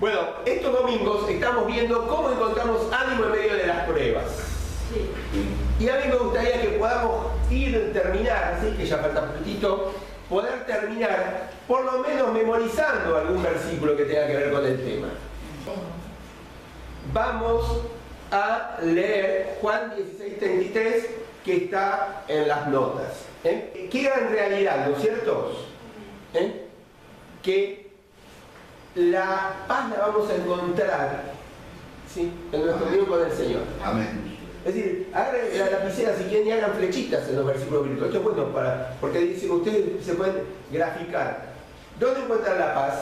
Bueno, estos domingos estamos viendo cómo encontramos ánimo en medio de las pruebas. Sí. Y a mí me gustaría que podamos terminar, así que ya falta poquitito, poder terminar por lo menos memorizando algún versículo que tenga que ver con el tema. Vamos a leer Juan 16:33, que está en las notas. ¿Qué gran realidad, ¿no es cierto? Que la paz la vamos a encontrar, ¿sí?, en nuestro unión con el Señor. Amén. Es decir, agarren la lapicera si quieren y hagan flechitas en los versículos bíblicos. Esto es bueno porque dice que ustedes se pueden graficar. ¿Dónde encuentran la paz?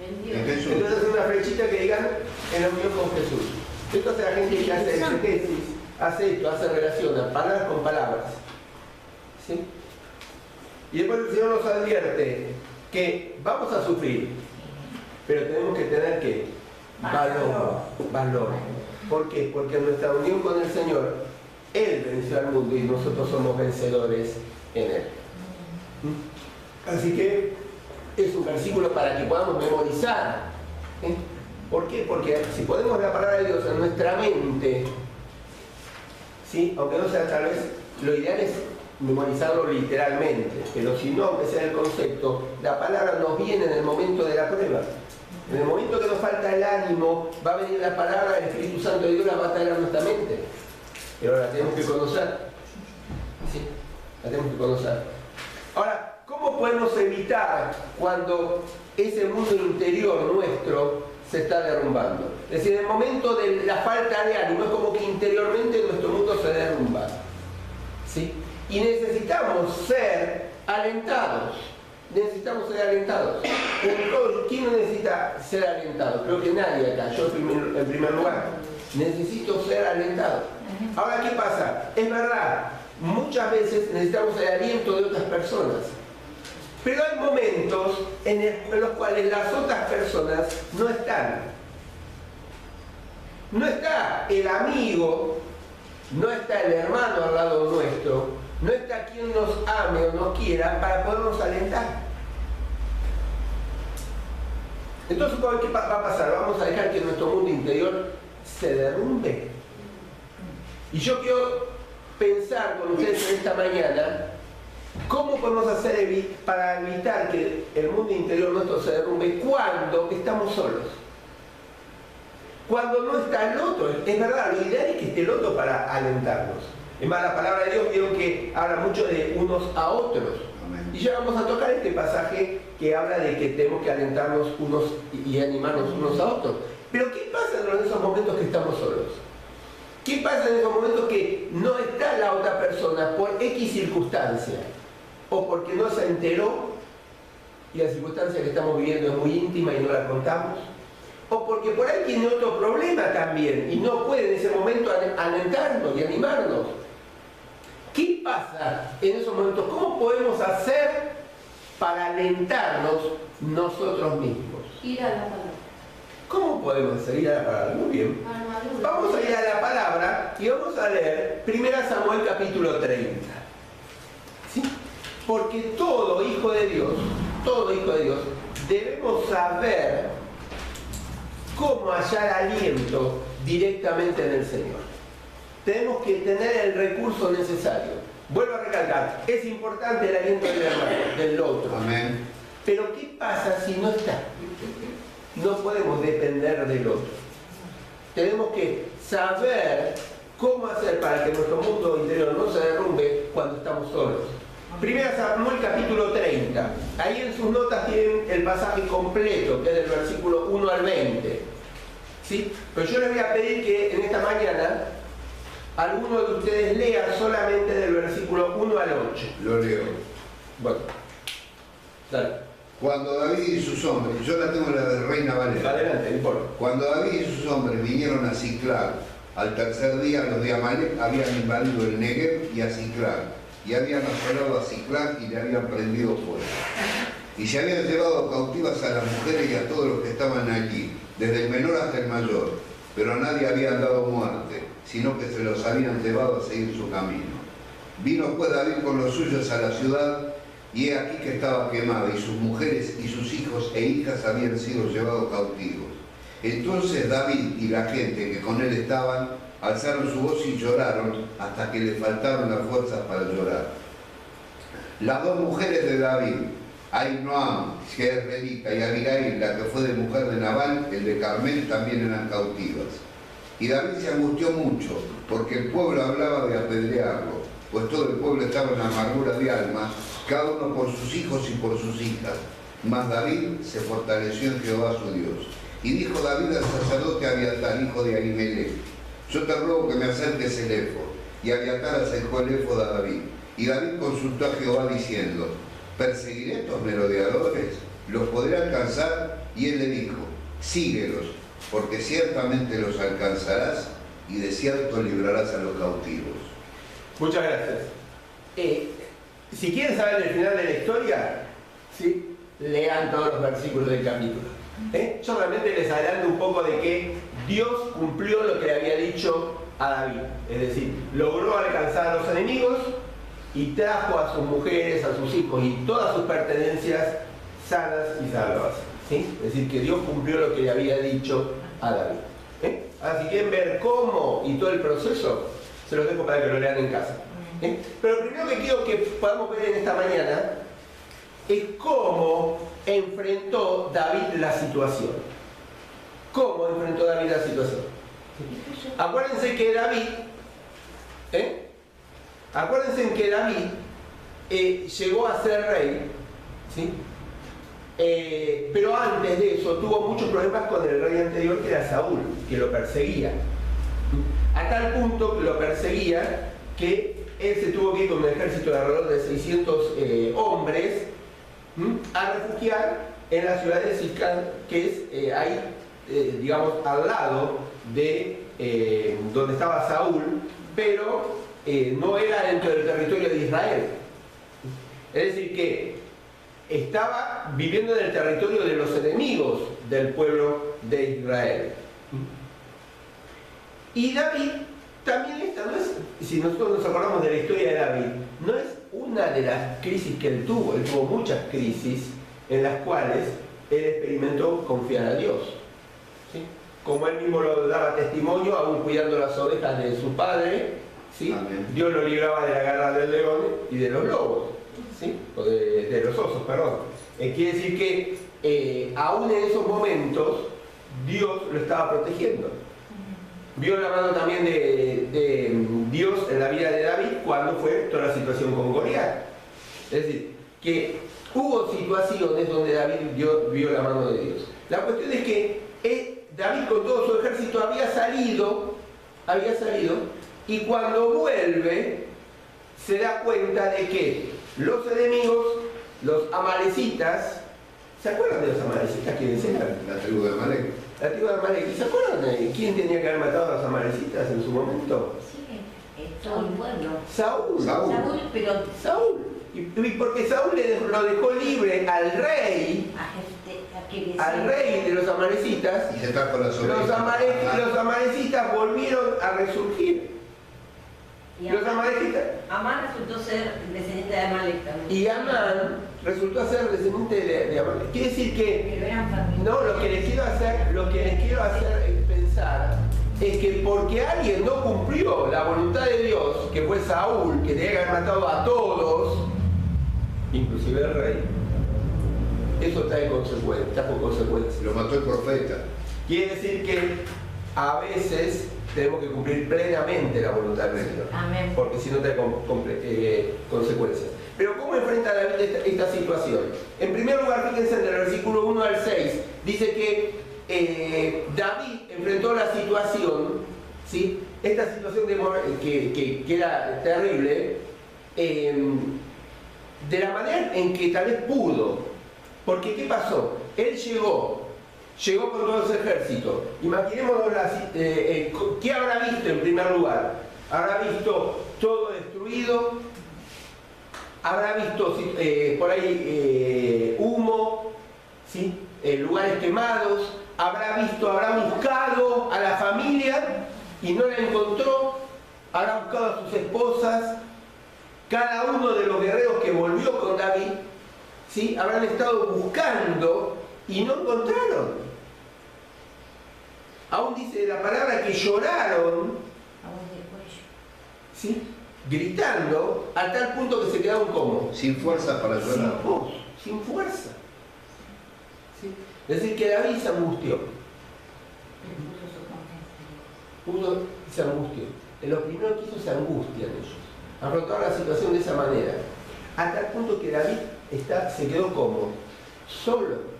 En Dios. En Jesús. Entonces hacen una flechita que digan en la unión con Jesús. Esto hace la gente que hace exégesis, hace esto, hace relación, palabras con palabras. ¿Sí? Y después el Señor nos advierte que vamos a sufrir, pero tenemos que tener ¿qué? Valor. ¿Por qué? Porque en nuestra unión con el Señor, Él venció al mundo y nosotros somos vencedores en Él. Así que es un versículo para que podamos memorizar. ¿Por qué? Porque si ponemos la palabra de Dios en nuestra mente, ¿sí?, aunque no sea tal vez, lo ideal es memorizarlo literalmente, pero si no, aunque sea el concepto, la palabra nos viene en el momento de la prueba. En el momento que nos falta el ánimo, va a venir la palabra, el Espíritu Santo de Dios la va a traer a nuestra mente. Pero la tenemos que conocer. ¿Sí? La tenemos que conocer. Ahora, ¿cómo podemos evitar cuando ese mundo interior nuestro se está derrumbando? Es decir, en el momento de la falta de ánimo, es como que interiormente nuestro mundo se derrumba. ¿Sí? Y necesitamos ser alentados. Necesitamos ser alentados. ¿Quién no necesita ser alentado? Creo que nadie acá, yo en primer lugar. Necesito ser alentado. Ahora, ¿qué pasa? Es verdad, muchas veces necesitamos el aliento de otras personas. Pero hay momentos en los cuales las otras personas no están. No está el amigo, no está el hermano al lado nuestro, no está quien nos ame o nos quiera para podernos alentar. Entonces, ¿qué va a pasar? Vamos a dejar que nuestro mundo interior se derrumbe. Y yo quiero pensar con ustedes en esta mañana cómo podemos hacer para evitar que el mundo interior nuestro se derrumbe cuando estamos solos. Cuando no está el otro. Es verdad, lo ideal es que esté el otro para alentarnos. Es más, la palabra de Dios vieron que habla mucho de unos a otros. Amén. Y ya vamos a tocar este pasaje que habla de que tenemos que alentarnos unos y animarnos unos a otros. Pero ¿qué pasa en esos momentos que estamos solos? ¿Qué pasa en esos momentos que no está la otra persona por X circunstancia? O porque no se enteró y la circunstancia que estamos viviendo es muy íntima y no la contamos. O porque por ahí tiene otro problema también y no puede en ese momento alentarnos y animarnos. ¿Qué pasa en esos momentos? ¿Cómo podemos hacer para alentarnos nosotros mismos? Ir a la palabra. ¿Cómo podemos ir a la palabra? Muy bien. Vamos a ir a la palabra y vamos a leer 1 Samuel capítulo 30. ¿Sí? Porque todo hijo de Dios, debemos saber cómo hallar aliento directamente en el Señor. Tenemos que tener el recurso necesario. Vuelvo a recalcar, es importante el aliento del hermano, del otro. Amén. Pero ¿qué pasa si no está? No podemos depender del otro. Tenemos que saber cómo hacer para que nuestro mundo interior no se derrumbe cuando estamos solos. 1 Samuel capítulo 30. Ahí en sus notas tienen el pasaje completo, que es del versículo 1 al 20. ¿Sí? Pero yo les voy a pedir que en esta mañana alguno de ustedes lea solamente del versículo 1 al 8. Lo leo. Bueno, dale. Cuando David y sus hombres, yo la tengo la de Reina Valera. Adelante, no importa. Cuando David y sus hombres vinieron a Ziklag, al tercer día los de Amalek habían invadido el Negev y a Ziklag, y habían asolado a Ziklag y le habían prendido fuego. Y se habían llevado cautivas a las mujeres y a todos los que estaban allí, desde el menor hasta el mayor, pero a nadie habían dado muerte, sino que se los habían llevado a seguir su camino. Vino pues David con los suyos a la ciudad, y he aquí que estaba quemada, y sus mujeres y sus hijos e hijas habían sido llevados cautivos. Entonces David y la gente que con él estaban alzaron su voz y lloraron hasta que le faltaron las fuerzas para llorar. Las dos mujeres de David, Ahinoam, jezreelita, y Abigail, la que fue de mujer de Nabal, el de Carmel, también eran cautivas. Y David se angustió mucho, porque el pueblo hablaba de apedrearlo, pues todo el pueblo estaba en amargura de alma, cada uno por sus hijos y por sus hijas. Mas David se fortaleció en Jehová su Dios. Y dijo David al sacerdote Abiatar, hijo de Ahimelech: yo te ruego que me acerques el éfod. Y Abiatar acercó el éfod a David. Y David consultó a Jehová diciendo: ¿perseguiré estos merodeadores? ¿Los podré alcanzar? Y él le dijo: síguelos, porque ciertamente los alcanzarás y de cierto librarás a los cautivos. Muchas gracias. Si quieren saber el final de la historia, ¿sí?, lean todos los versículos del capítulo. Yo realmente les adelanto un poco de que Dios cumplió lo que le había dicho a David. Es decir, logró alcanzar a los enemigos y trajo a sus mujeres, a sus hijos y todas sus pertenencias sanas y salvas. ¿Sí? Es decir, que Dios cumplió lo que le había dicho a David. Ahora, si quieren ver cómo y todo el proceso, se los dejo para que lo lean en casa. Pero lo primero que quiero que podamos ver en esta mañana es cómo enfrentó David la situación. ¿Cómo enfrentó David la situación? Acuérdense que David, llegó a ser rey, ¿sí? Pero antes de eso tuvo muchos problemas con el rey anterior, que era Saúl, que lo perseguía. A tal punto que lo perseguía que él se tuvo que ir con un ejército de alrededor de 600 hombres a refugiar en la ciudad de Sicán, que es ahí, digamos, al lado de donde estaba Saúl, pero no era dentro del territorio de Israel. Es decir, que estaba viviendo en el territorio de los enemigos del pueblo de Israel. Y David también, esta no es, si nosotros nos acordamos de la historia de David, no es una de las crisis que él tuvo muchas crisis en las cuales él experimentó confiar a Dios. ¿Sí? Como él mismo lo daba testimonio, aún cuidando las ovejas de su padre, ¿sí? Dios lo libraba de la garra del león y de los lobos, ¿sí? O de los osos, perdón. Quiere decir que aún en esos momentos Dios lo estaba protegiendo. Vio la mano también de Dios en la vida de David cuando fue toda la situación con Goliat. Es decir, que hubo situaciones donde David vio la mano de Dios. La cuestión es que David con todo su ejército había salido, y cuando vuelve se da cuenta de que los enemigos, los amalecitas, ¿se acuerdan de los amalecitas? ¿Quiénes eran? La tribu de Amalek. La tribu de Amalek. ¿Y se acuerdan de quién tenía que haber matado a los amalecitas en su momento? Sí, todo el pueblo. Saúl. Saúl, pero Saúl. Y porque Saúl lo dejó libre al rey de los amalecitas. Y se trajo las ovejas. Los amalecitas volvieron a resurgir. y Los amalecitas. Amán resultó ser descendiente de Amalek también. Y Amán resultó ser descendiente de Amalek. Quiere decir que Pero eran familiares. no, lo que les quiero hacer pensar es que porque alguien no cumplió la voluntad de Dios, que fue Saúl, que tenía que haber matado a todos, inclusive el rey, eso trajo consecuencias. Lo mató el profeta. Quiere decir que a veces tenemos que cumplir plenamente la voluntad del Señor. Amén. Porque si no trae consecuencias. Pero ¿cómo enfrenta David esta situación? En primer lugar, fíjense en el versículo 1 al 6, dice que David enfrentó la situación, ¿sí? Esta situación que era terrible, de la manera en que tal vez pudo. Porque ¿qué pasó? Él llegó con todo su ejército. Imaginémonos ¿qué habrá visto en primer lugar? Habrá visto todo destruido, habrá visto por ahí humo, ¿sí? Lugares quemados, habrá buscado a la familia y no la encontró, habrá buscado a sus esposas, cada uno de los guerreros que volvió con David, ¿sí? Habrán estado buscando y no encontraron. Aún dice la palabra que lloraron, A voz del cuello. ¿sí? Gritando, a tal punto que se quedaron como Sin fuerza para sin llorar. voz, sin fuerza. ¿Sí? Es decir, que David se angustió. Le puso su confianza. Uno se angustió. Lo primero que hizo es angustia en ellos. Afrontar la situación de esa manera. A tal punto que David se quedó como solo.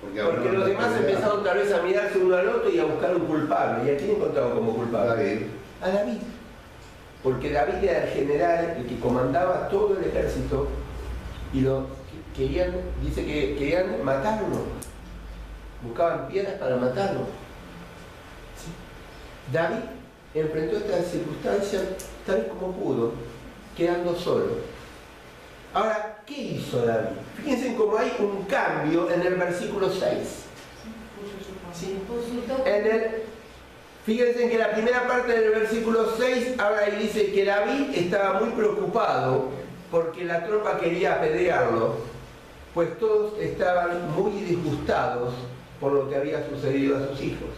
Porque los demás empezaron tal vez a mirarse uno al otro y a buscar un culpable. ¿Y a quién encontraron como culpable? David. A David. Porque David era el general, el que comandaba todo el ejército y dice que querían matarlo. Buscaban piedras para matarlo. ¿Sí? David enfrentó esta circunstancia tal como pudo, quedando solo. Ahora, ¿qué hizo David? Fíjense cómo hay un cambio en el versículo 6. ¿Sí? Fíjense que la primera parte del versículo 6 habla y dice que David estaba muy preocupado porque la tropa quería apedrearlo, pues todos estaban muy disgustados por lo que había sucedido a sus hijos.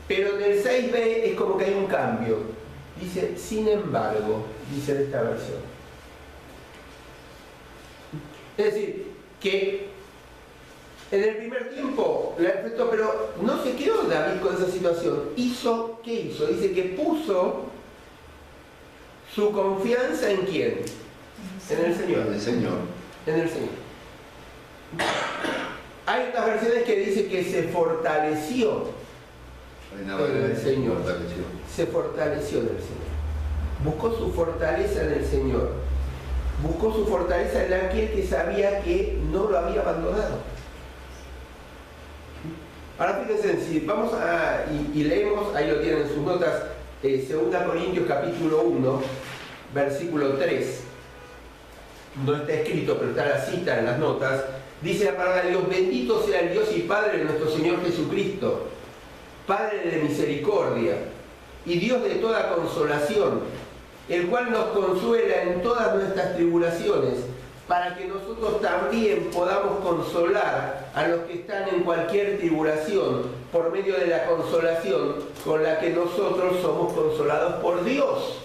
Pero en el 6b es como que hay un cambio. Dice, sin embargo, dice en esta versión. Es decir, que en el primer tiempo la enfrentó, pero no se quedó David con esa situación. ¿Qué hizo? Dice que puso su confianza en ¿quién? En el Señor. En el Señor. En el Señor. Hay otras versiones que dice que se fortaleció en el Señor. Se fortaleció en el Señor. Buscó su fortaleza en el Señor. Buscó su fortaleza en aquel que sabía que no lo había abandonado. Ahora fíjense, si vamos y leemos, ahí lo tienen en sus notas, 2 Corintios capítulo 1, versículo 3. No está escrito, pero está la cita en las notas. Dice la palabra de Dios: bendito sea el Dios y Padre de nuestro Señor Jesucristo, Padre de misericordia y Dios de toda consolación, el cual nos consuela en todas nuestras tribulaciones, para que nosotros también podamos consolar a los que están en cualquier tribulación, por medio de la consolación con la que nosotros somos consolados por Dios.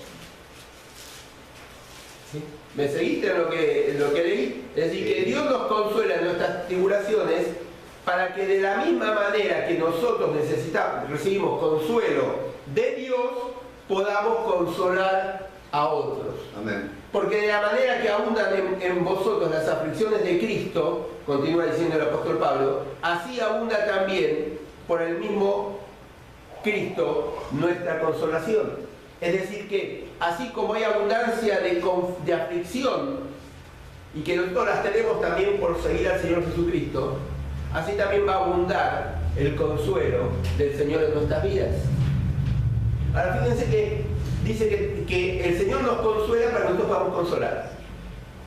¿Sí? ¿Me seguiste en lo que leí? Es decir, que Dios nos consuela en nuestras tribulaciones, para que de la misma manera que nosotros recibimos consuelo de Dios, podamos consolar a otros. Amén. Porque de la manera que abundan en vosotros las aflicciones de Cristo, continúa diciendo el apóstol Pablo, así abunda también por el mismo Cristo nuestra consolación. Es decir que así como hay abundancia de aflicción y que nosotros las tenemos también por seguir al Señor Jesucristo, así también va a abundar el consuelo del Señor en nuestras vidas. Ahora fíjense que dice que el Señor nos consuela para que nosotros podamos consolar.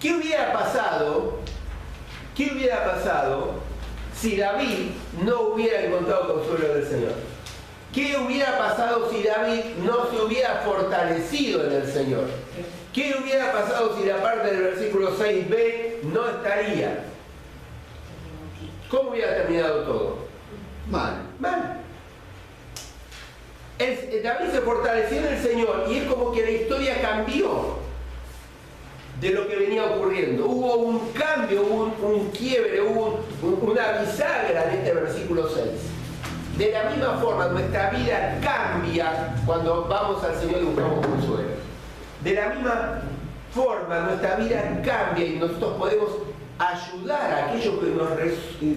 ¿Qué hubiera pasado si David no hubiera encontrado consuelo del Señor? ¿Qué hubiera pasado si David no se hubiera fortalecido en el Señor? ¿Qué hubiera pasado si la parte del versículo 6b no estaría? ¿Cómo hubiera terminado todo? Mal. Mal. David se fortaleció en el Señor y es como que la historia cambió de lo que venía ocurriendo. Hubo un cambio, hubo un quiebre, hubo una bisagra en este versículo 6. De la misma forma, nuestra vida cambia cuando vamos al Señor y buscamos consuelo. De la misma forma, nuestra vida cambia y nosotros podemos ayudar a aquellos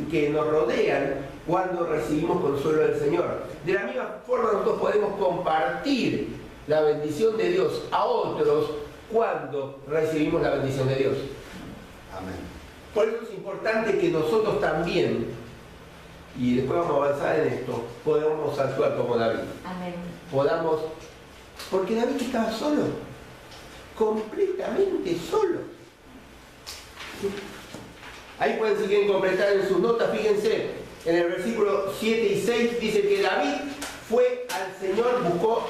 que nos rodean cuando recibimos consuelo del Señor. De la misma forma, nosotros podemos compartir la bendición de Dios a otros cuando recibimos la bendición de Dios. Amén. Por eso es importante que nosotros también, y después vamos a avanzar en esto, podamos actuar como David. Amén. Porque David estaba solo, completamente solo. ¿Sí? Ahí pueden, si quieren completar en sus notas, fíjense, en el versículo 7 y 6 dice que David fue al Señor, buscó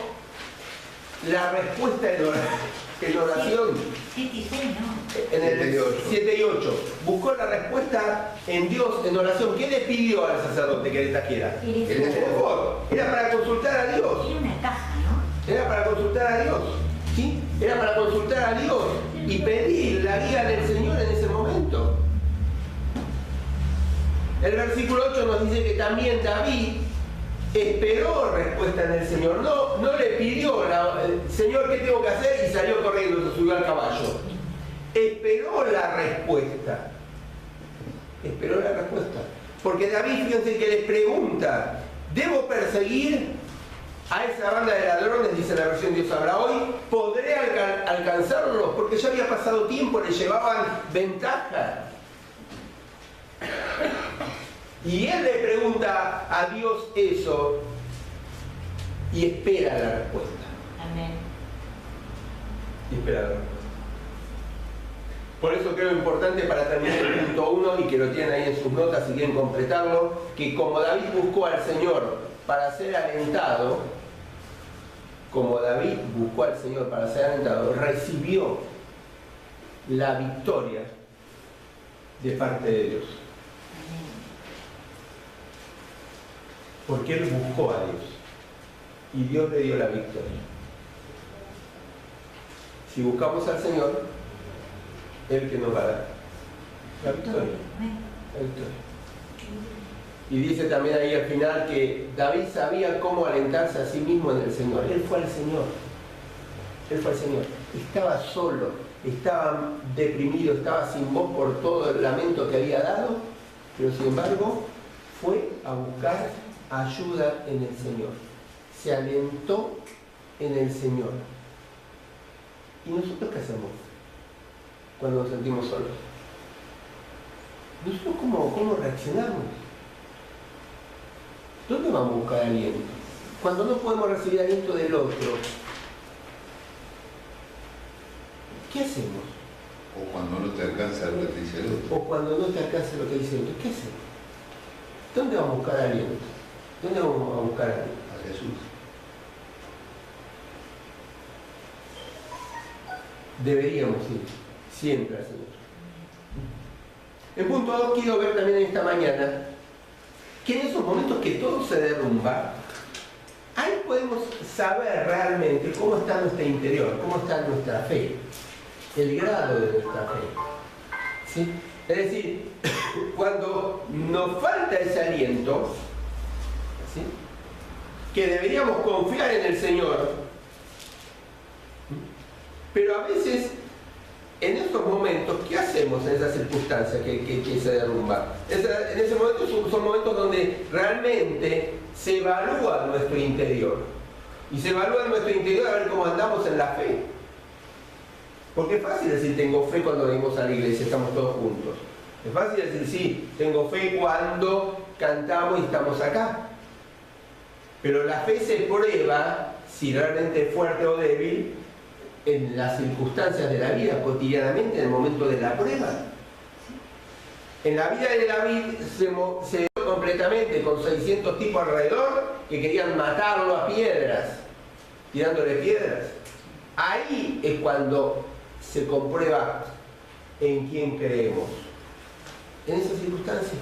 la respuesta en oración. 7 y 6, ¿no? En el 7 y 8. Buscó la respuesta en Dios en oración. ¿Qué le pidió al sacerdote que le trajera? El El efod. Era para consultar a Dios. Tiene una caja, ¿no? Era para consultar a Dios. ¿Sí? Era para consultar a Dios y pedir la guía del Señor en ese momento. El versículo 8 nos dice que también David esperó respuesta en el Señor. No le pidió, Señor, ¿qué tengo que hacer? Y salió corriendo, se subió al caballo. Esperó la respuesta. Esperó la respuesta. Porque David, fíjense que les pregunta, ¿debo perseguir a esa banda de ladrones? Dice la versión Dios habla hoy. ¿Podré alcanzarlos? Porque ya había pasado tiempo, le llevaban ventaja. Y él le pregunta a Dios eso y espera la respuesta. Amén. Y espera la respuesta. Por eso creo importante para terminar el punto 1 y que lo tienen ahí en sus notas si quieren completarlo, que como David buscó al Señor para ser alentado, recibió la victoria de parte de Dios. Porque él buscó a Dios y Dios le dio la victoria. Si buscamos al Señor, Él que nos va a dar la victoria. La victoria. Y dice también ahí al final que David sabía cómo alentarse a sí mismo en el Señor. Él fue al Señor. Él fue al Señor. Estaba solo, estaba deprimido, estaba sin voz por todo el lamento que había dado, pero sin embargo fue a buscar ayuda en el Señor. Se alentó en el Señor. ¿Y nosotros qué hacemos cuando nos sentimos solos? ¿Nosotros cómo reaccionamos? ¿Dónde vamos a buscar aliento? Cuando no podemos recibir aliento del otro, ¿qué hacemos? O cuando no te alcanza lo que te dice el otro. O cuando no te alcanza lo que dice el otro, ¿qué hacemos? ¿Dónde vamos a buscar aliento? ¿Dónde vamos a buscar aliento? A Jesús. Deberíamos ir siempre al Señor. En punto 2 quiero ver también esta mañana que en esos momentos que todo se derrumba, ahí podemos saber realmente cómo está nuestro interior, cómo está nuestra fe, el grado de nuestra fe. ¿Sí? Es decir, cuando nos falta ese aliento, ¿sí?, que deberíamos confiar en el Señor, pero a veces en estos momentos, ¿qué hacemos en esas circunstancias que se derrumba? En ese momento son momentos donde realmente se evalúa nuestro interior. Y se evalúa nuestro interior a ver cómo andamos en la fe. Porque es fácil decir tengo fe cuando venimos a la iglesia, estamos todos juntos. Es fácil decir sí, tengo fe cuando cantamos y estamos acá. Pero la fe se prueba si realmente es fuerte o débil en las circunstancias de la vida, cotidianamente, en el momento de la prueba. En la vida de David se dio completamente con 600 tipos alrededor que querían matarlo a piedras, tirándole piedras. Ahí es cuando se comprueba en quién creemos. En esas circunstancias.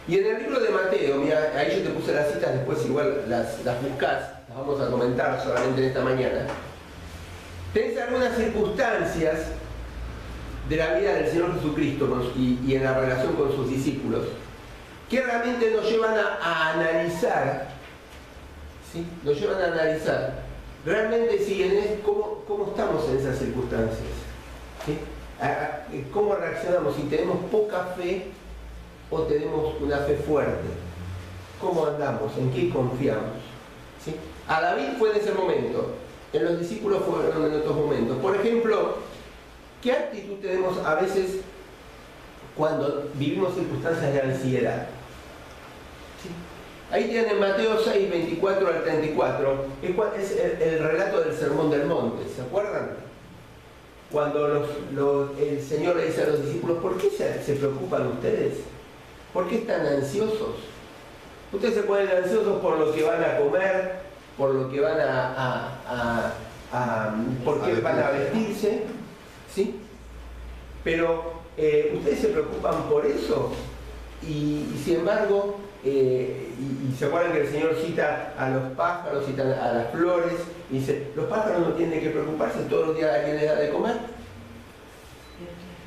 Y en el libro de Mateo, mira, ahí yo te puse las citas, después igual las buscás, las vamos a comentar solamente en esta mañana. Tenés algunas circunstancias de la vida del Señor Jesucristo y en la relación con sus discípulos que realmente nos llevan a analizar, ¿sí? Nos llevan a analizar realmente cómo estamos en esas circunstancias, ¿sí? Cómo reaccionamos, si tenemos poca fe o tenemos una fe fuerte, cómo andamos, en qué confiamos, ¿sí? A David fue en ese momento, en los discípulos fueron en otros momentos. Por ejemplo, ¿qué actitud tenemos a veces cuando vivimos circunstancias de ansiedad? ¿Sí? Ahí tienen en Mateo 6, 24 al 34, es el relato del Sermón del Monte, ¿se acuerdan? Cuando el Señor le dice a los discípulos, ¿por qué se preocupan ustedes? ¿Por qué están ansiosos? Ustedes se ponen ansiosos por lo que van a comer, por lo que van por qué van a vestirse, ¿sí? Pero ustedes se preocupan por eso y sin embargo, y se acuerdan que el Señor cita a los pájaros, cita a las flores, y dice, los pájaros no tienen que preocuparse, todos los días a quién les da de comer.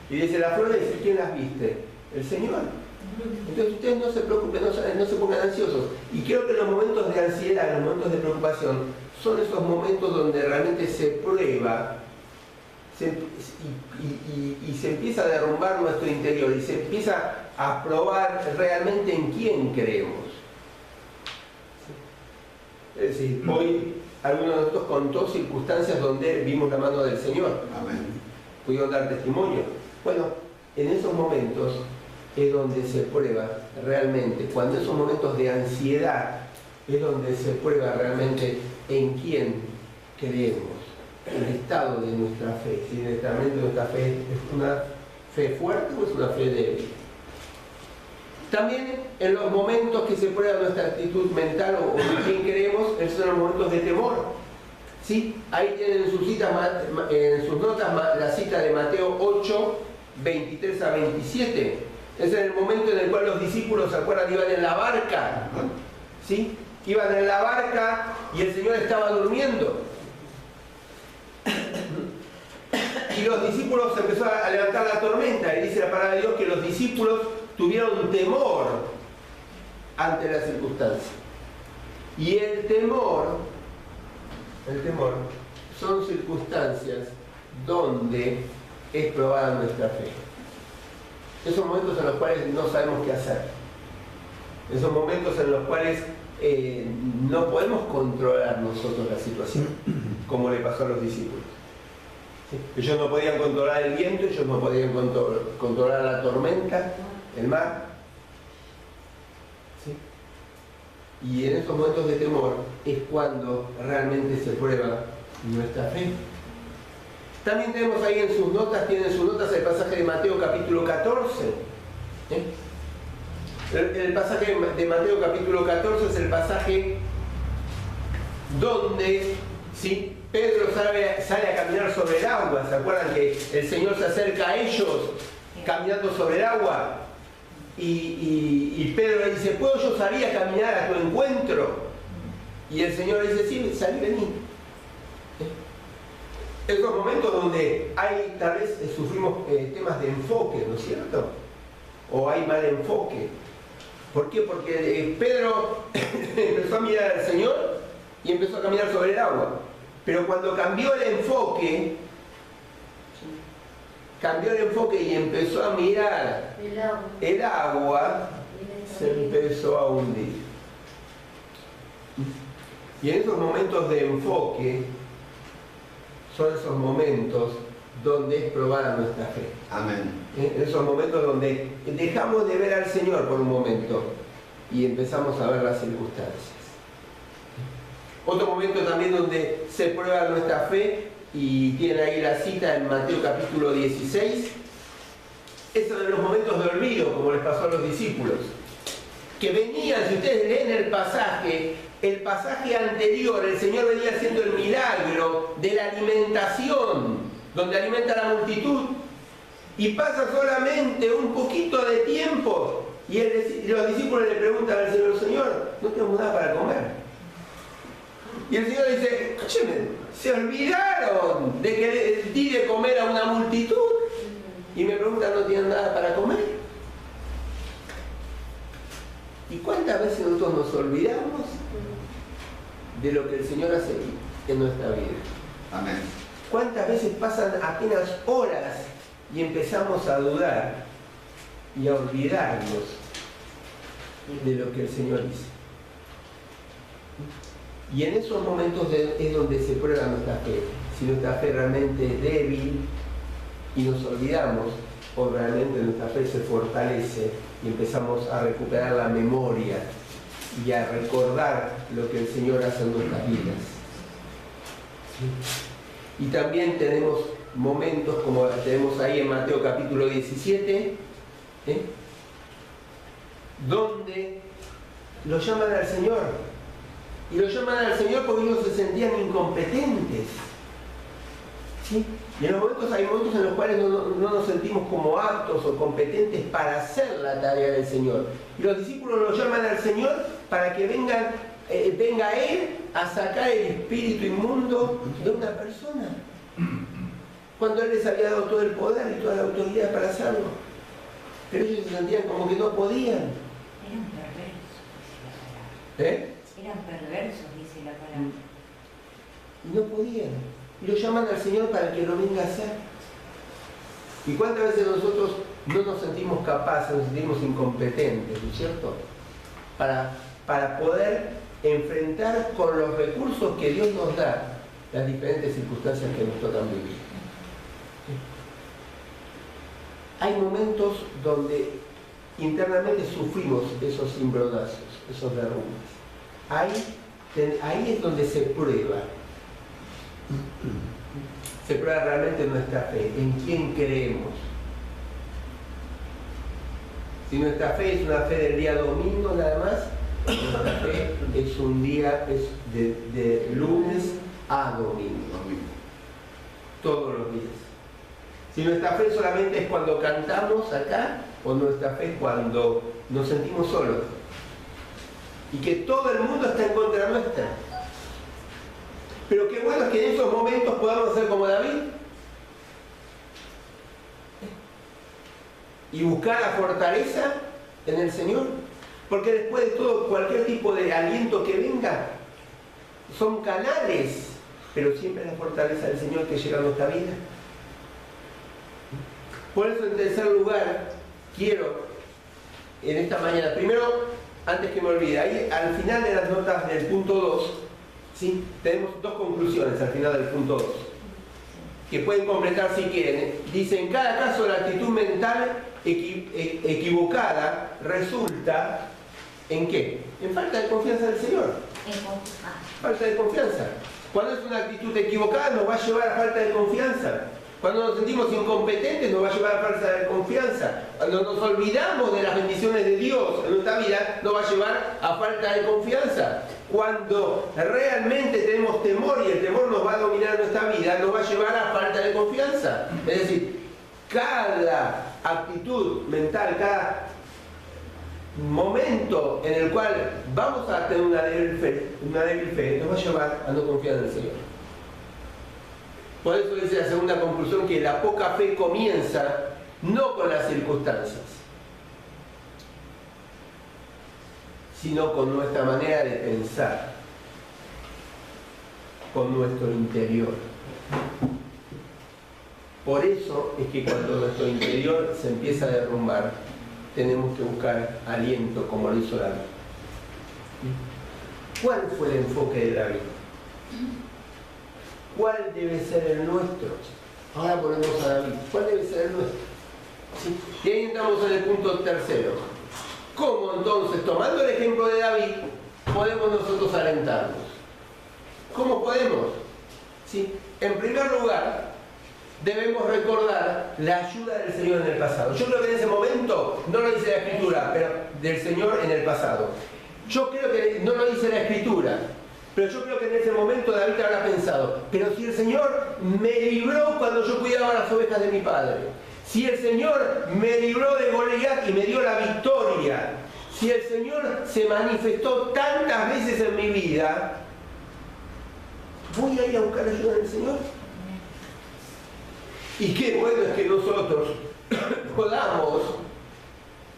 Y dice, las flores, ¿quién las viste? El Señor. Entonces ustedes no se preocupen, no se pongan ansiosos. Y creo que los momentos de ansiedad, los momentos de preocupación, son esos momentos donde realmente se prueba y se empieza a derrumbar nuestro interior y se empieza a probar realmente en quién creemos. Es decir, hoy algunos de nosotros contó circunstancias donde vimos la mano del Señor. Amén. Pudieron dar testimonio. Bueno, en esos momentos es donde se prueba realmente, cuando esos momentos de ansiedad es donde se prueba realmente en quién creemos, el estado de nuestra fe, si realmente nuestra fe es una fe fuerte o es una fe débil. También en los momentos que se prueba nuestra actitud mental o en quién creemos, esos son los momentos de temor. ¿Sí? Ahí tienen en en sus notas la cita de Mateo 8, 23 a 27. Es en el momento en el cual los discípulos, ¿se acuerdan? Iban en la barca. ¿Sí? Iban en la barca y el Señor estaba durmiendo. Y los discípulos empezó a levantar la tormenta. Y dice la palabra de Dios que los discípulos tuvieron temor ante la circunstancia. Y el temor son circunstancias donde es probada nuestra fe. Esos momentos en los cuales no sabemos qué hacer. Esos momentos en los cuales no podemos controlar nosotros la situación, como le pasó a los discípulos. ¿Sí? Ellos no podían controlar el viento, ellos no podían controlar la tormenta, el mar. ¿Sí? Y en esos momentos de temor es cuando realmente se prueba nuestra fe. También tenemos ahí en sus notas, tienen sus notas el pasaje de Mateo capítulo 14. El pasaje de Mateo capítulo 14 es el pasaje donde, ¿sí?, Pedro sale a caminar sobre el agua. ¿Se acuerdan que el Señor se acerca a ellos caminando sobre el agua? Y Pedro le dice, ¿puedo yo salir a caminar a tu encuentro? Y el Señor le dice, sí, salí, vení. Esos momentos donde hay, tal vez sufrimos temas de enfoque, ¿no es cierto? O hay mal enfoque. ¿Por qué? Porque Pedro empezó a mirar al Señor y empezó a caminar sobre el agua. Pero cuando cambió el enfoque y empezó a mirar el agua, se empezó a hundir. Y en esos momentos de enfoque son esos momentos donde es probada nuestra fe. Amén. En esos momentos donde dejamos de ver al Señor por un momento y empezamos a ver las circunstancias. Otro momento también donde se prueba nuestra fe, y tienen ahí la cita en Mateo capítulo 16, es en los momentos de olvido, como les pasó a los discípulos, que venían, si ustedes leen el pasaje anterior, el Señor venía haciendo el milagro de la alimentación, donde alimenta a la multitud, y pasa solamente un poquito de tiempo, y los discípulos le preguntan al Señor, Señor, no tenemos nada para comer. Y el Señor dice, escúcheme, se olvidaron de que di de comer a una multitud, y me preguntan, ¿no tienen nada para comer? ¿Y cuántas veces nosotros nos olvidamos de lo que el Señor hace en nuestra vida? Amén. ¿Cuántas veces pasan apenas horas y empezamos a dudar y a olvidarnos de lo que el Señor dice? Y en esos momentos es donde se prueba nuestra fe. Si nuestra fe realmente es débil y nos olvidamos, o realmente nuestra fe se fortalece y empezamos a recuperar la memoria y a recordar lo que el Señor hace en nuestras vidas. ¿Sí? Y también tenemos momentos como tenemos ahí en Mateo capítulo 17, donde lo llaman al Señor. Y lo llaman al Señor porque ellos se sentían incompetentes. ¿Sí? Y hay momentos en los cuales no nos sentimos como aptos o competentes para hacer la tarea del Señor. Y los discípulos lo llaman al Señor para que venga Él a sacar el espíritu inmundo de una persona. Cuando Él les había dado todo el poder y toda la autoridad para hacerlo. Pero ellos se sentían como que no podían. Eran perversos, dice la palabra. Eran perversos, dice la palabra. Y no podían. Y lo llaman al Señor para que lo venga a hacer. ¿Y cuántas veces nosotros no nos sentimos capaces, nos sentimos incompetentes, ¿no es cierto? Para poder enfrentar con los recursos que Dios nos da las diferentes circunstancias que nos tocan vivir. Hay momentos donde internamente sufrimos esos cimbronazos, esos derrumbes. Ahí es donde se prueba. Se prueba realmente nuestra fe, en quién creemos. Si nuestra fe es una fe del día domingo nada más, nuestra fe es un día de lunes a domingo, todos los días. Si nuestra fe solamente es cuando cantamos acá, o nuestra fe es cuando nos sentimos solos y que todo el mundo está en contra nuestra. Pero qué bueno es que en esos momentos podamos hacer como David y buscar la fortaleza en el Señor, porque después de todo, cualquier tipo de aliento que venga son canales, pero siempre la fortaleza del Señor que llega a nuestra vida. Por eso, en tercer lugar, quiero en esta mañana, primero, antes que me olvide, ahí al final de las notas del punto 2, ¿sí? Tenemos dos conclusiones al final del punto 2, que pueden completar si quieren. Dice, en cada caso la actitud mental equivocada resulta ¿en qué? En falta de confianza del Señor. Falta de confianza. Cuando es una actitud equivocada nos va a llevar a falta de confianza. Cuando nos sentimos incompetentes nos va a llevar a falta de confianza. Cuando nos olvidamos de las bendiciones de Dios en nuestra vida nos va a llevar a falta de confianza. Cuando realmente tenemos temor y el temor nos va a dominar nuestra vida, nos va a llevar a falta de confianza. Es decir, cada actitud mental, cada momento en el cual vamos a tener una débil fe nos va a llevar a no confiar en el Señor. Por eso dice la segunda conclusión que la poca fe comienza no con las circunstancias, sino con nuestra manera de pensar, con nuestro interior. Por eso es que cuando nuestro interior se empieza a derrumbar, tenemos que buscar aliento como lo hizo David. ¿Cuál fue el enfoque de David? ¿Cuál debe ser el nuestro? Ahora volvemos a David. ¿Cuál debe ser el nuestro? ¿Sí? Y ahí entramos en el punto tercero. ¿Cómo entonces, tomando el ejemplo de David, podemos nosotros alentarnos? ¿Cómo podemos? ¿Sí? En primer lugar, debemos recordar la ayuda del Señor en el pasado. Yo creo que en ese momento, no lo dice la Escritura, pero del Señor en el pasado. Yo creo que no lo dice la Escritura, pero yo creo que en ese momento David habrá pensado, pero si el Señor me libró cuando yo cuidaba las ovejas de mi padre, si el Señor me libró de Goliat y me dio la victoria, si el Señor se manifestó tantas veces en mi vida, ¿voy a ir a buscar ayuda del Señor? Y qué bueno es que nosotros podamos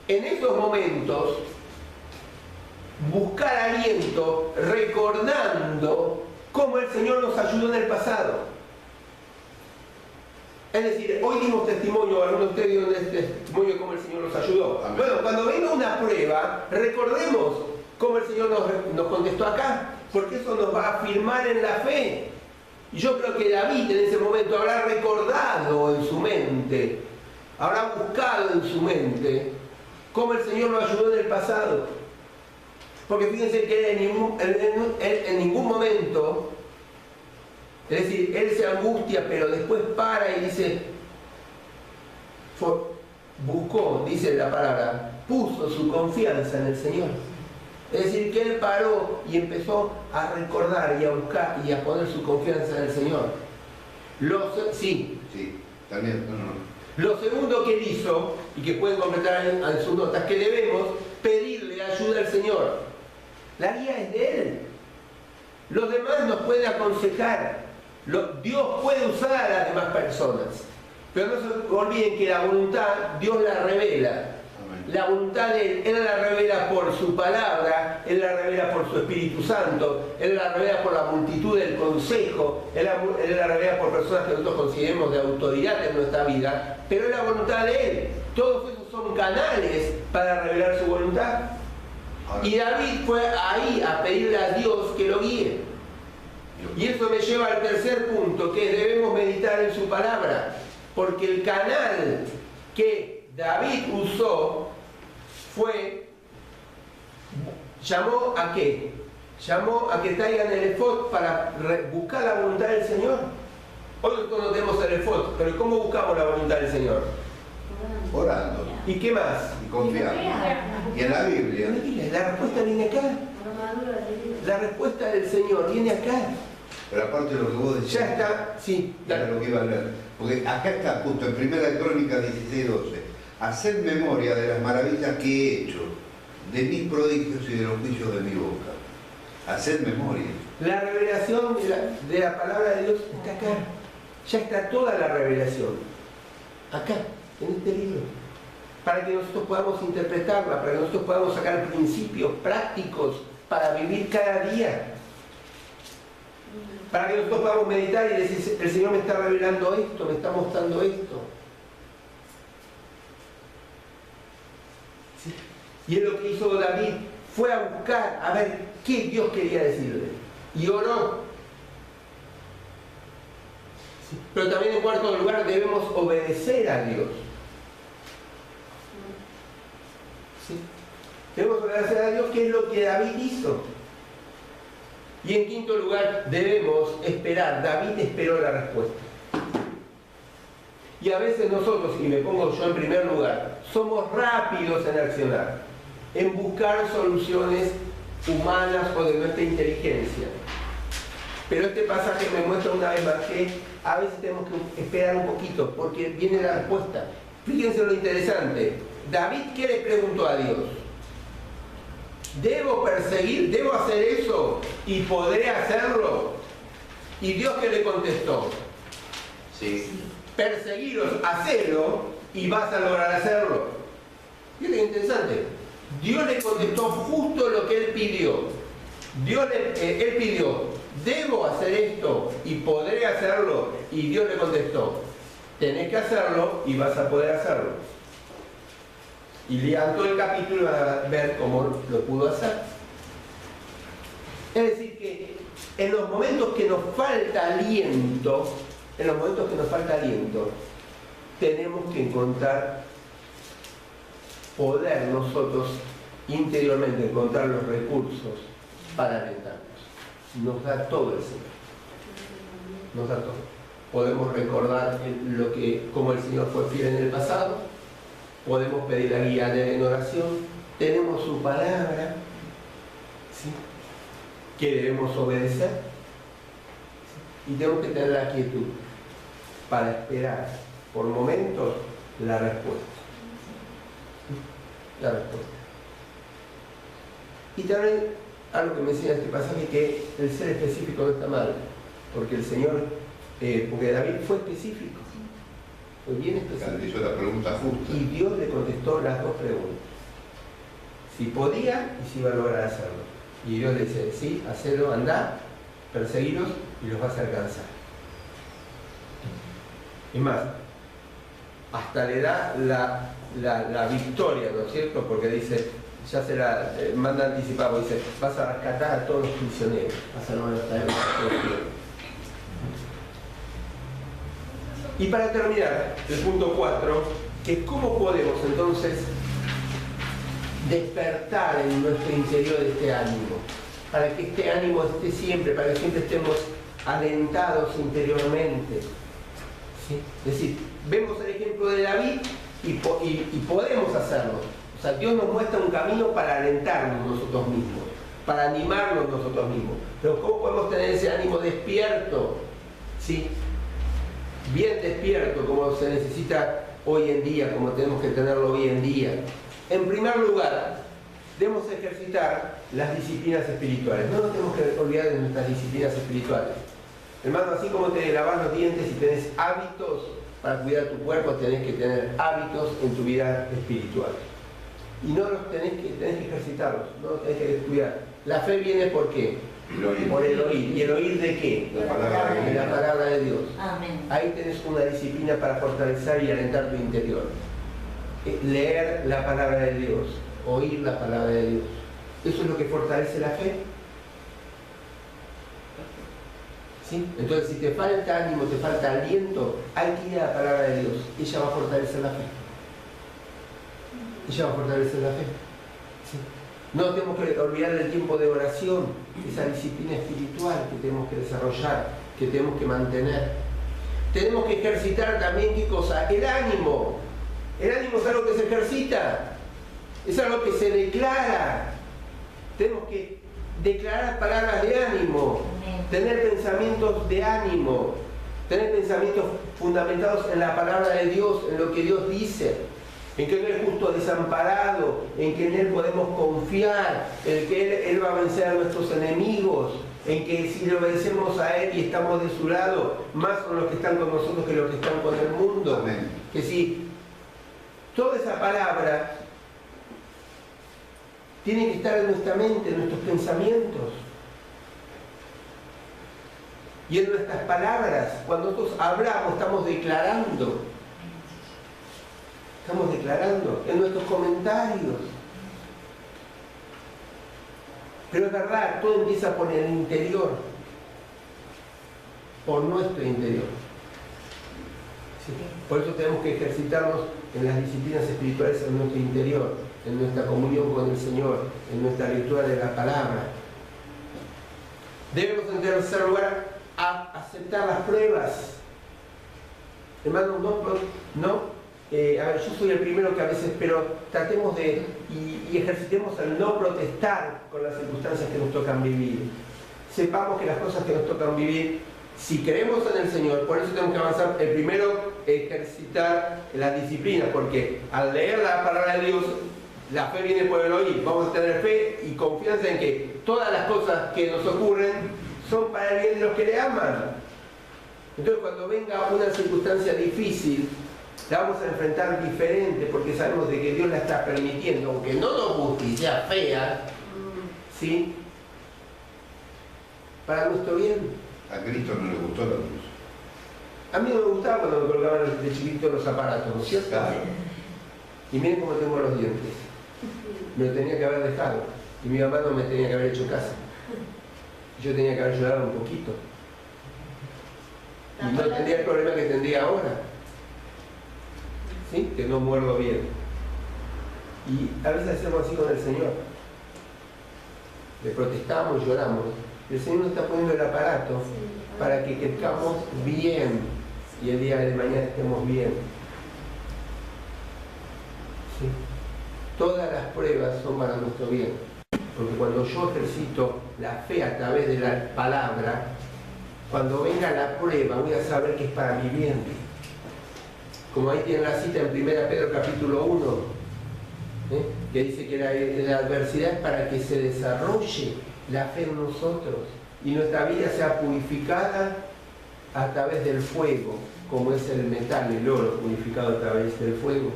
en estos momentos buscar aliento recordando cómo el Señor nos ayudó en el pasado. Es decir, hoy dimos testimonio, algunos de ustedes dieron testimonio de cómo el Señor nos ayudó. Amén. Bueno, cuando venga una prueba, recordemos cómo el Señor nos contestó acá, porque eso nos va a afirmar en la fe. Y yo creo que David en ese momento habrá recordado en su mente, habrá buscado en su mente cómo el Señor lo ayudó en el pasado. Porque fíjense que en ningún momento, es decir, él se angustia, pero después para y dice, buscó, dice la palabra, puso su confianza en el Señor. Es decir, que él paró y empezó a recordar y a buscar y a poner su confianza en el Señor. Sí. Sí, también, no. Lo segundo que él hizo, y que pueden completar en sus notas, que debemos pedirle ayuda al Señor. La guía es de Él. Los demás nos pueden aconsejar. Dios puede usar a las demás personas. Pero no se olviden que la voluntad, Dios la revela. La voluntad de Él la revela por su palabra, Él la revela por su Espíritu Santo, Él la revela por la multitud del consejo, Él la revela por personas que nosotros consideremos de autoridad en nuestra vida, pero es la voluntad de Él. Todos esos son canales para revelar su voluntad. Y David fue ahí a pedirle a Dios que lo guíe. Y eso me lleva al tercer punto, que debemos meditar en su palabra, porque el canal que David usó llamó a qué? Llamó a que traigan el efod para buscar la voluntad del Señor. Hoy nosotros no tenemos el efod, pero ¿cómo buscamos la voluntad del Señor? Orando. ¿Y qué más? Y confiando. Y en la Biblia. La respuesta viene acá. La respuesta del Señor viene acá. Pero aparte de lo que vos decías. Ya está, sí. Era lo que iba a leer. Porque acá está justo en 1 Crónicas 16:12. Hacer memoria de las maravillas que he hecho, de mis prodigios y de los juicios de mi boca. Hacer memoria. La revelación de la palabra de Dios está acá. Ya está toda la revelación. Acá, en este libro. Para que nosotros podamos interpretarla, para que nosotros podamos sacar principios prácticos para vivir cada día. Para que nosotros podamos meditar y decir, el Señor me está revelando esto, me está mostrando esto. ¿Sí? Y es lo que hizo David, fue a buscar, a ver qué Dios quería decirle. Y oró. ¿Sí? Pero también en cuarto lugar debemos obedecer a Dios. ¿Sí? Debemos obedecer a Dios, que es lo que David hizo. Y en quinto lugar, debemos esperar. David esperó la respuesta. Y a veces nosotros, y me pongo yo en primer lugar, somos rápidos en accionar, en buscar soluciones humanas o de nuestra inteligencia. Pero este pasaje me muestra una vez más que a veces tenemos que esperar un poquito, porque viene la respuesta. Fíjense lo interesante. David, ¿qué le preguntó a Dios? ¿Debo perseguir? ¿Debo hacer eso? ¿Y podré hacerlo? ¿Y Dios qué le contestó? Sí. Perseguiros, hacelo y vas a lograr hacerlo. Fíjate qué interesante. Dios le contestó justo lo que él pidió. Él pidió, ¿debo hacer esto y podré hacerlo? Y Dios le contestó, tenés que hacerlo y vas a poder hacerlo. Y lean todo el capítulo y van a ver cómo lo pudo hacer. Es decir, que en los momentos que nos falta aliento, tenemos que encontrar, poder nosotros interiormente encontrar los recursos para alentarnos. Nos da todo el Señor. Nos da todo. Podemos recordar cómo el Señor fue fiel en el pasado. Podemos pedir la guía de él en oración, tenemos su palabra, ¿sí?, que debemos obedecer, ¿sí?, y tenemos que tener la quietud para esperar por momentos la respuesta. ¿Sí? La respuesta. Y también algo que me enseña este pasaje, que el ser específico no está mal, porque el Señor, porque David fue específico. Fue bien específico. Hizo la pregunta justa. Y Dios le contestó las dos preguntas. Si podía y si iba a lograr hacerlo. Y Dios le dice, sí, hacelo, andá, perseguiros y los vas a alcanzar. Y más, hasta le da la victoria, ¿no es cierto? Porque dice, ya se la manda anticipado, dice, vas a rescatar a todos los prisioneros, vas a lograr traer a todos los prisioneros. Y para terminar, el punto 4, que es cómo podemos entonces despertar en nuestro interior este ánimo, para que este ánimo esté siempre, para que siempre estemos alentados interiormente. ¿Sí? Es decir, vemos el ejemplo de David y podemos hacerlo. O sea, Dios nos muestra un camino para alentarnos nosotros mismos, para animarnos nosotros mismos. Pero ¿cómo podemos tener ese ánimo despierto? ¿Sí? bien despierto, como se necesita hoy en día, como tenemos que tenerlo hoy en día. En primer lugar, debemos ejercitar las disciplinas espirituales. No nos tenemos que olvidar de nuestras disciplinas espirituales. Hermano, así como te lavas los dientes y tenés hábitos para cuidar tu cuerpo, tenés que tener hábitos en tu vida espiritual. Y no los tenés que ejercitarlos, no los tenés que descuidar. La fe viene ¿por qué? Por el oír. ¿Y el oír de qué? La palabra de De la palabra de Dios. Amén. Ahí tenés una disciplina para fortalecer y alentar tu interior. Leer la palabra de Dios, oír la palabra de Dios. Eso es lo que fortalece la fe. ¿Sí? Entonces, si te falta ánimo, te falta aliento, hay que ir a la palabra de Dios. Ella va a fortalecer la fe. Ella va a fortalecer la fe. ¿Sí? No tenemos que olvidar del tiempo de oración, esa disciplina espiritual que tenemos que desarrollar, que tenemos que mantener. Tenemos que ejercitar también, ¿qué cosa? El ánimo. El ánimo es algo que se ejercita, es algo que se declara. Tenemos que declarar palabras de ánimo, tener pensamientos de ánimo, tener pensamientos fundamentados en la palabra de Dios, en lo que Dios dice, en que no es justo desamparado, en que en Él podemos confiar, en que Él va a vencer a nuestros enemigos, en que si le obedecemos a Él y estamos de su lado, más son los que están con nosotros que los que están con el mundo. Amén. Que si toda esa palabra tiene que estar en nuestra mente, en nuestros pensamientos y en nuestras palabras. Cuando nosotros hablamos, estamos declarando. Estamos declarando en nuestros comentarios. Pero es verdad, todo empieza por el interior, por nuestro interior. ¿Sí? Por eso tenemos que ejercitarnos en las disciplinas espirituales en nuestro interior, en nuestra comunión con el Señor, en nuestra lectura de la palabra. Debemos, en tercer lugar, aceptar las pruebas. Hermanos, a ver, yo soy el primero que a veces, pero tratemos de, y ejercitemos el no protestar con las circunstancias que nos tocan vivir. Sepamos que las cosas que nos tocan vivir, si creemos en el Señor, por eso tenemos que avanzar. El primero, ejercitar la disciplina, porque al leer la palabra de Dios, la fe viene por el oír. Vamos a tener fe y confianza en que todas las cosas que nos ocurren son para el bien de los que le aman. Entonces, cuando venga una circunstancia difícil, la vamos a enfrentar diferente, porque sabemos de que Dios la está permitiendo, aunque no nos guste y sea fea, ¿sí? Para nuestro bien. A Cristo no le gustó la luz. A mí no me gustaba cuando me colocaban de chiquito los aparatos, ¿no es cierto? Claro. Y miren cómo tengo los dientes. Me lo tenía que haber dejado. Y mi mamá no me tenía que haber hecho caso. Yo tenía que haber llorado un poquito. Y no tendría el problema que tendría ahora. ¿Sí? Que no muerdo bien. Y a veces hacemos así con el Señor. Le protestamos, lloramos. El Señor nos está poniendo el aparato para que crezcamos bien y el día de mañana estemos bien. ¿Sí? Todas las pruebas son para nuestro bien, porque cuando yo ejercito la fe a través de la palabra, cuando venga la prueba voy a saber que es para mi bien. Como ahí tiene la cita en 1 Pedro capítulo 1, que dice que la adversidad es para que se desarrolle la fe en nosotros y nuestra vida sea purificada a través del fuego, como es el metal, el oro purificado a través del fuego.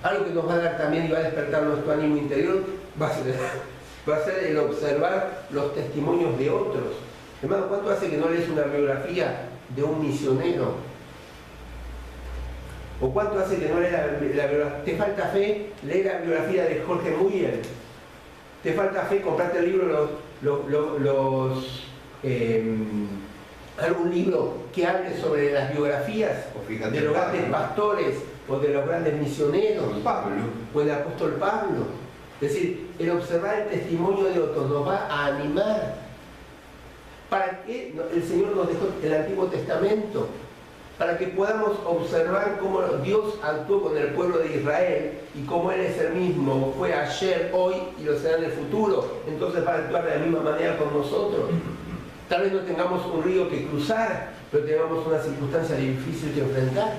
Algo que nos va a dar también y va a despertar nuestro ánimo interior va a ser el observar los testimonios de otros. Hermano, ¿cuánto hace que no lees una biografía de un misionero? ¿O cuánto hace que no lees la biografía? ¿Te falta fe? Lee la biografía de Jorge Muriel. ¿Te falta fe? Comprate el libro, algún libro que hable sobre las biografías de los grandes pastores o de los grandes misioneros, Pablo, o el apóstol Pablo. Es decir, el observar el testimonio de otros nos va a animar. ¿Para qué el Señor nos dejó el Antiguo Testamento? Para que podamos observar cómo Dios actuó con el pueblo de Israel y cómo Él es el mismo, fue ayer, hoy y lo será en el futuro. Entonces, para actuar de la misma manera con nosotros. Tal vez no tengamos un río que cruzar, pero tengamos una circunstancia difícil que enfrentar.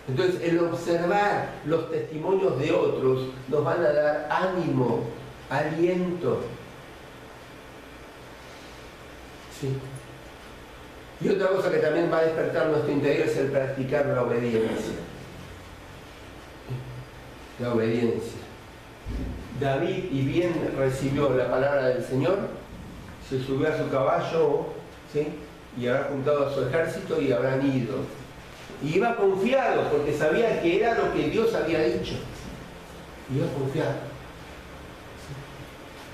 Entonces, el observar los testimonios de otros nos van a dar ánimo, aliento. ¿Sí? Y otra cosa que también va a despertar nuestro interior es el practicar la obediencia. La obediencia. David, y bien recibió la palabra del Señor, se subió a su caballo, ¿sí? Y habrá juntado a su ejército y habrán ido. Y iba confiado porque sabía que era lo que Dios había dicho. Iba confiado. ¿Sí?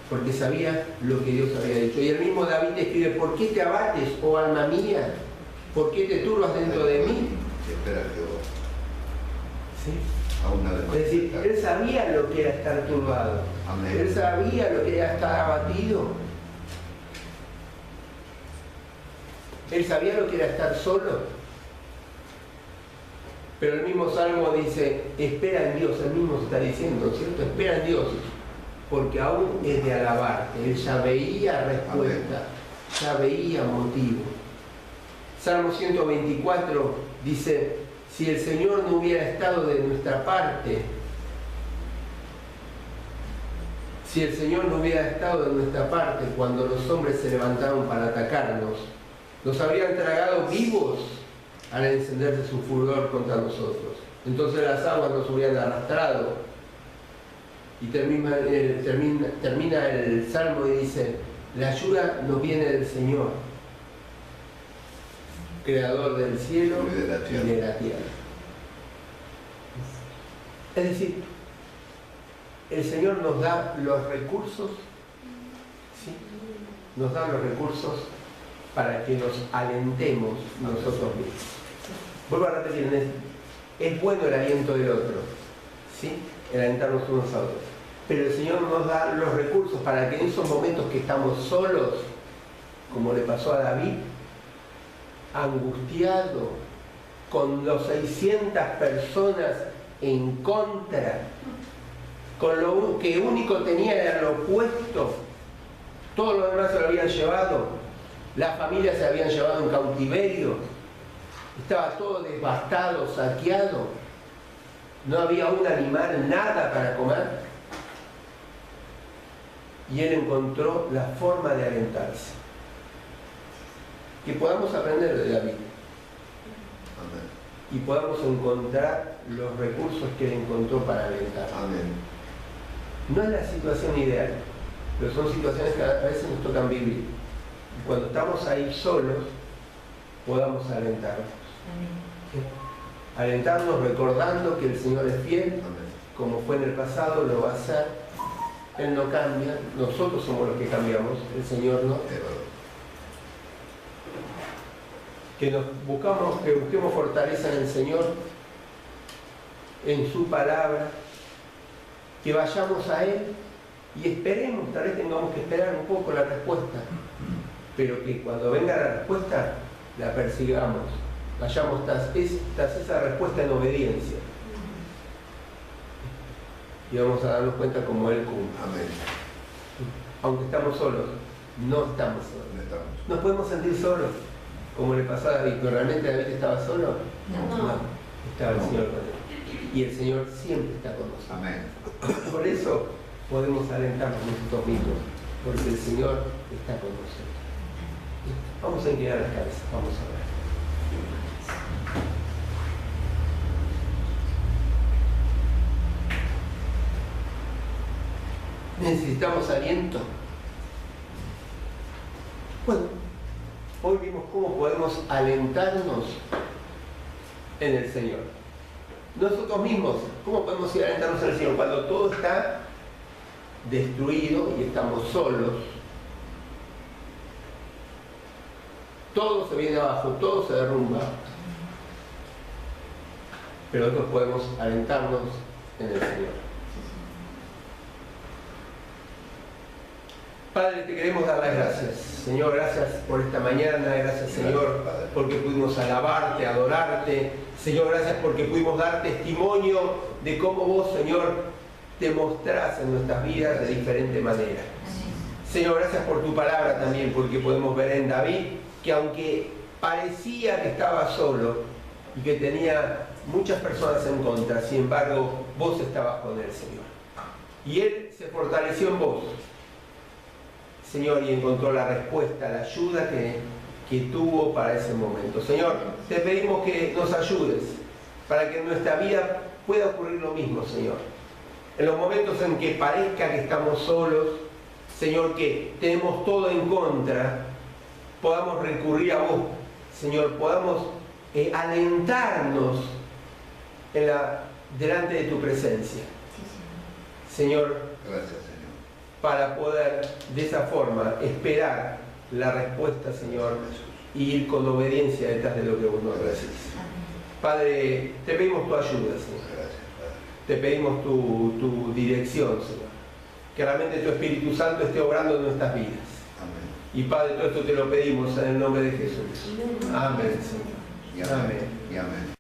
Porque sabía lo que Dios había dicho. Y el mismo David escribe: ¿por qué te abates, oh alma mía? ¿Por qué te turbas dentro de mí? Espera Jehová. ¿Sí? Es decir, él sabía lo que era estar turbado. Amén. Él sabía lo que era estar abatido. Él sabía lo que era estar solo. Pero el mismo Salmo dice: espera en Dios. Él mismo se está diciendo, ¿cierto? Espera en Dios, porque aún es de alabarte. Él ya veía respuesta. Amén. Ya veía motivo. Salmo 124 dice: si el Señor no hubiera estado de nuestra parte, si el Señor no hubiera estado de nuestra parte cuando los hombres se levantaron para atacarnos, nos habrían tragado vivos al encenderse su furor contra nosotros. Entonces las aguas nos hubieran arrastrado. Y termina el Salmo y dice: la ayuda nos viene del Señor, creador del cielo y de la tierra. Es decir, el Señor nos da los recursos, ¿sí? Nos da los recursos para que nos alentemos nosotros mismos. Vuelvo a repetir, es bueno el aliento del otro, ¿sí? El alentarnos unos a otros. Pero el Señor nos da los recursos para que en esos momentos que estamos solos, como le pasó a David, angustiado, con los 600 personas en contra, con lo que único tenía era lo opuesto, todo lo demás se lo habían llevado, las familias se habían llevado en cautiverio, estaba todo devastado, saqueado, no había un animal, nada para comer, y él encontró la forma de alentarse. Que podamos aprender de David. Amén. Y podamos encontrar los recursos que él encontró para alentar. Amén. No es la situación ideal, pero son situaciones que a veces nos tocan vivir. Y cuando estamos ahí solos, podamos alentarnos. ¿Sí? Alentarnos recordando que el Señor es fiel. Amén. Como fue en el pasado, lo va a hacer. Él no cambia, nosotros somos los que cambiamos, el Señor no. Que busquemos fortaleza en el Señor, en su palabra, que vayamos a Él y esperemos, tal vez tengamos que esperar un poco la respuesta, pero que cuando venga la respuesta, la persigamos, vayamos tras esa respuesta en obediencia. Y vamos a darnos cuenta como Él cumple. Amén. Aunque estamos solos, no estamos solos. Nos podemos sentir solos, como le pasó a David, pero ¿realmente David estaba solo? No. Estaba el Señor con él. Y el Señor siempre está con nosotros. Amén. Por eso podemos alentarnos nosotros mismos, porque el Señor está con nosotros. Vamos a inclinar las cabezas, vamos a ver. Necesitamos aliento. Bueno, hoy vimos cómo podemos alentarnos en el Señor. Nosotros mismos, ¿cómo podemos ir a alentarnos en el Señor? Cuando todo está destruido y estamos solos, todo se viene abajo, todo se derrumba, pero nosotros podemos alentarnos en el Señor. Padre, te queremos dar las gracias. Señor, gracias por esta mañana, gracias Señor porque pudimos alabarte, adorarte. Señor, gracias porque pudimos dar testimonio de cómo vos, Señor, te mostrás en nuestras vidas de diferente manera. Señor, gracias por tu palabra también, porque podemos ver en David que aunque parecía que estaba solo y que tenía muchas personas en contra, sin embargo, vos estabas con él, Señor. Y él se fortaleció en vos, Señor, y encontró la respuesta, la ayuda que tuvo para ese momento. Señor, te pedimos que nos ayudes para que en nuestra vida pueda ocurrir lo mismo, Señor. En los momentos en que parezca que estamos solos, Señor, que tenemos todo en contra, podamos recurrir a vos, Señor, podamos alentarnos delante de tu presencia. Señor, Gracias, Señor. Para poder de esa forma esperar la respuesta, Señor, y ir con obediencia detrás de lo que vos nos decís. Padre, te pedimos tu ayuda, Señor. Gracias, Padre. Te pedimos tu dirección, Señor. Que realmente tu Espíritu Santo esté obrando en nuestras vidas. Amén. Y Padre, todo esto te lo pedimos en el nombre de Jesús. Amén, Señor. Y amén. Amén. Y amén.